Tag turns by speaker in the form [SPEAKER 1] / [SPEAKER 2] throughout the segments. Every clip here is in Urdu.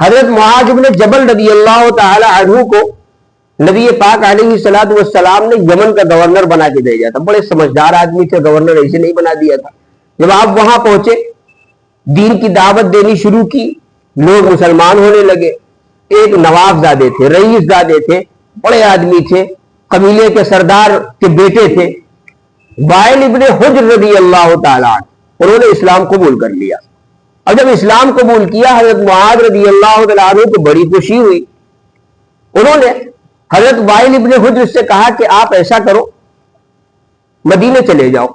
[SPEAKER 1] حضرت معاذ بن جبل رضی اللہ تعالی عنہ کو نبی پاک علیہ الصلوۃ والسلام نے یمن کا گورنر بنا کے بھیجا تھا. بڑے سمجھدار آدمی تھے, گورنر ایسے نہیں بنا دیا تھا. جب آپ وہاں پہنچے, دین کی دعوت دینی شروع کی, لوگ مسلمان ہونے لگے. ایک نواب زادے تھے, رئیس زادے تھے, بڑے آدمی تھے, قبیلے کے سردار کے بیٹے تھے, وائل ابن حجر رضی اللہ تعالیٰ عنہ, انہوں نے اسلام قبول کر لیا. اور جب اسلام قبول کیا حضرت معاذ رضی اللہ تعالیٰ عنہ کو بڑی خوشی ہوئی. انہوں نے حضرت وائل ابن حجر سے کہا کہ آپ ایسا کرو, مدینے چلے جاؤ,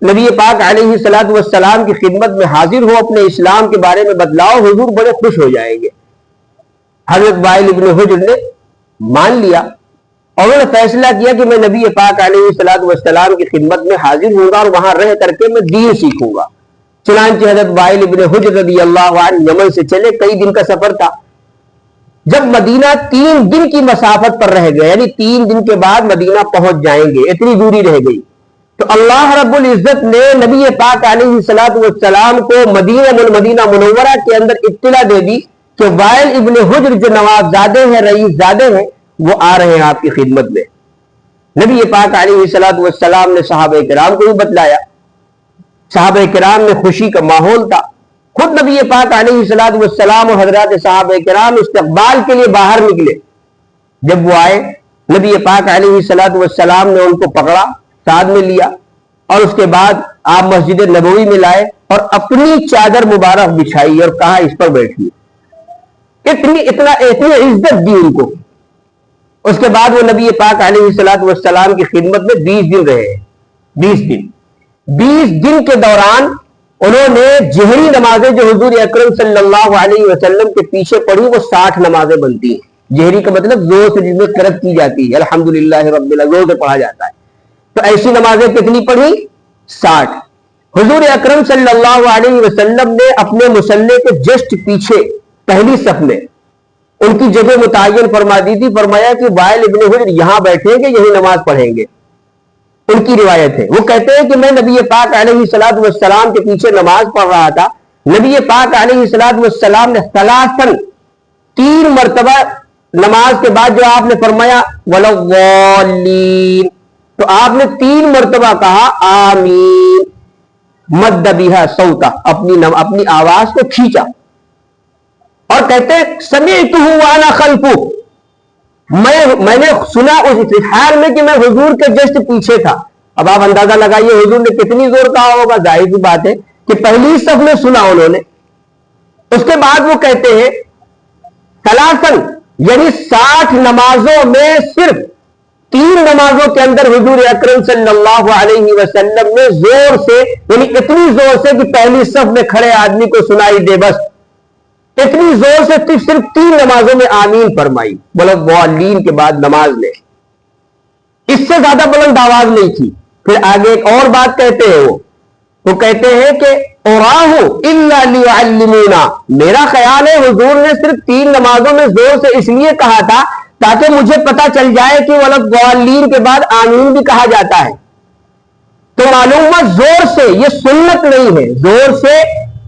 [SPEAKER 1] نبی پاک علیہ الصلوۃ والسلام کی خدمت میں حاضر ہو, اپنے اسلام کے بارے میں بتلاؤ, حضور بڑے خوش ہو جائیں گے. حضرت وائل ابن حجر نے مان لیا اور انہوں نے فیصلہ کیا کہ میں نبی پاک علیہ الصلوۃ والسلام کی خدمت میں حاضر ہوں گا اور وہاں رہ کر کے میں دین سیکھوں گا. چنانچہ حضرت وائل ابن حجر رضی اللہ عنہ یمن سے چلے, کئی دن کا سفر تھا. جب مدینہ 3 دن کی مسافت پر رہ گئے, یعنی 3 دن کے بعد مدینہ پہنچ جائیں گے, اتنی دوری رہ گئی, تو اللہ رب العزت نے نبی پاک علیہ الصلوۃ والسلام کو مدینہ منورہ کے اندر اطلاع دے دی کہ وائل ابن حجر جو نواب زادے ہیں, رئیس زادے ہیں, وہ آ رہے ہیں آپ کی خدمت میں. نبی پاک علیہ الصلوۃ والسلام نے صحابہ کرام کو بھی بتلایا. صحابہ کرام میں خوشی کا ماحول تھا. خود نبی پاک علیہ الصلوۃ والسلام اور حضرات صحابہ کرام استقبال کے لیے باہر نکلے. جب وہ آئے, نبی پاک علیہ الصلوۃ والسلام نے ان کو پکڑا, ساتھ میں لیا, اور اس کے بعد آپ مسجد نبوی میں لائے اور اپنی چادر مبارک بچھائی اور کہا اس پر بیٹھیے. اتنی عزت دی ان کو. اس کے بعد وہ نبی پاک علیہ الصلوۃ والسلام کی خدمت میں 20 دن رہے. 20 دن کے دوران انہوں نے جہری نمازیں جو حضور اکرم صلی اللہ علیہ وسلم کے پیچھے پڑھی, وہ 60 نمازیں بنتی ہیں. جہری کا مطلب زور سے جس میں قرأت کی جاتی ہے, الحمدللہ رب العالمین, زور سے پڑھا جاتا ہے. تو ایسی نمازیں کتنی پڑھی؟ 60. حضور اکرم صلی اللہ علیہ وسلم نے اپنے مصلی کے جسٹ پیچھے پہلی صف میں ان کی جگہ متعین فرما دی تھی. فرمایا کہ وائل ابن حجر یہاں بیٹھیں گے, یہی نماز پڑھیں گے. ان کی روایت ہے, وہ کہتے ہیں کہ میں نبی پاک علیہ الصلوۃ والسلام کے پیچھے نماز پڑھ رہا تھا. نبی پاک علیہ الصلوۃ والسلام نے 3 مرتبہ نماز کے بعد جو آپ نے فرمایا وَلَضَّالِّينَ, تو آپ نے 3 مرتبہ کہا آمین, مد بہا صوتا, اپنی آواز کو کھینچا, اور کہتے ہیں سمعتہ وانا خلفہ, میں نے سنا اس حال میں کہ میں حضور کے جسٹ پیچھے تھا. اب آپ اندازہ لگائیے حضور نے کتنی زور کہا ہوگا. ظاہر سی بات ہے کہ پہلی صف میں سنا انہوں نے. اس کے بعد وہ کہتے ہیں ثلاثن, یعنی 60 نمازوں میں صرف 3 نمازوں کے اندر حضور اکرم صلی اللہ علیہ وسلم نے زور سے, یعنی اتنی زور سے کہ پہلی صف میں کھڑے آدمی کو سنائی دے, بس اتنی زور سے صرف 3 نمازوں میں آمین فرمائی. وَلَضَّالِّينَ کے بعد نماز میں اس سے زیادہ بلند آواز نہیں تھی. پھر آگے ایک اور بات کہتے ہیں, وہ کہتے ہیں کہ اُرَاهُ إِلَّا لِيُعَلِّمُونَا, میرا خیال ہے حضور نے صرف 3 نمازوں میں زور سے اس لیے کہا تھا تاکہ مجھے پتا چل جائے کہ وَلَضَّالِّينَ کے بعد آمین بھی کہا جاتا ہے. تو معلوم ہوا زور سے یہ سنت نہیں ہے, زور سے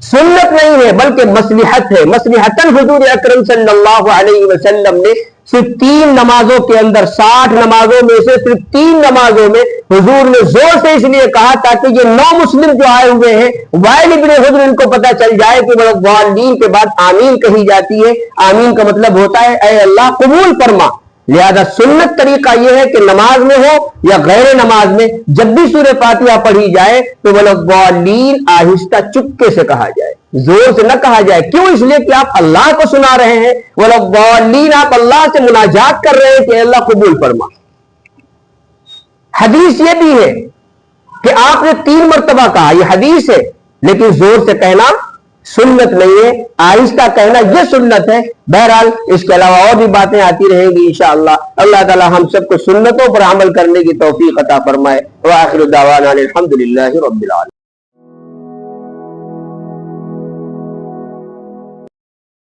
[SPEAKER 1] سنت نہیں ہے بلکہ مصلحت ہے. مصلحتاً حضور اکرم صلی اللہ علیہ وسلم نے صرف 3 نمازوں کے اندر, 60 نمازوں میں سے صرف 3 نمازوں میں حضور نے زور سے اس لیے کہا تاکہ یہ 9 مسلم جو آئے ہوئے ہیں وائل ابن حجر, ان کو پتا چل جائے کہ وَلَضَّالِّينَ کے بعد آمین کہی جاتی ہے. آمین کا مطلب ہوتا ہے اے اللہ قبول فرما. لہذا سنت طریقہ یہ ہے کہ نماز میں ہو یا غیر نماز میں, جب بھی سورہ فاتحہ پڑھی جائے تو وَلَضَّالِّينَ آہستہ چپکے سے کہا جائے, زور سے نہ کہا جائے. کیوں؟ اس لیے کہ آپ اللہ کو سنا رہے ہیں. وَلَضَّالِّينَ, آپ اللہ سے مناجات کر رہے ہیں کہ اللہ قبول فرما. حدیث یہ بھی ہے کہ آپ نے 3 مرتبہ کہا, یہ حدیث ہے, لیکن زور سے کہنا سنت نہیں ہے, آہستہ کہنا یہ سنت ہے. بہرحال اس کے علاوہ اور بھی باتیں آتی رہیں گی انشاءاللہ. اللہ تعالی ہم سب کو سنتوں پر عمل کرنے کی توفیق عطا فرمائے. وآخر دعوانا الحمدللہ رب العالمین.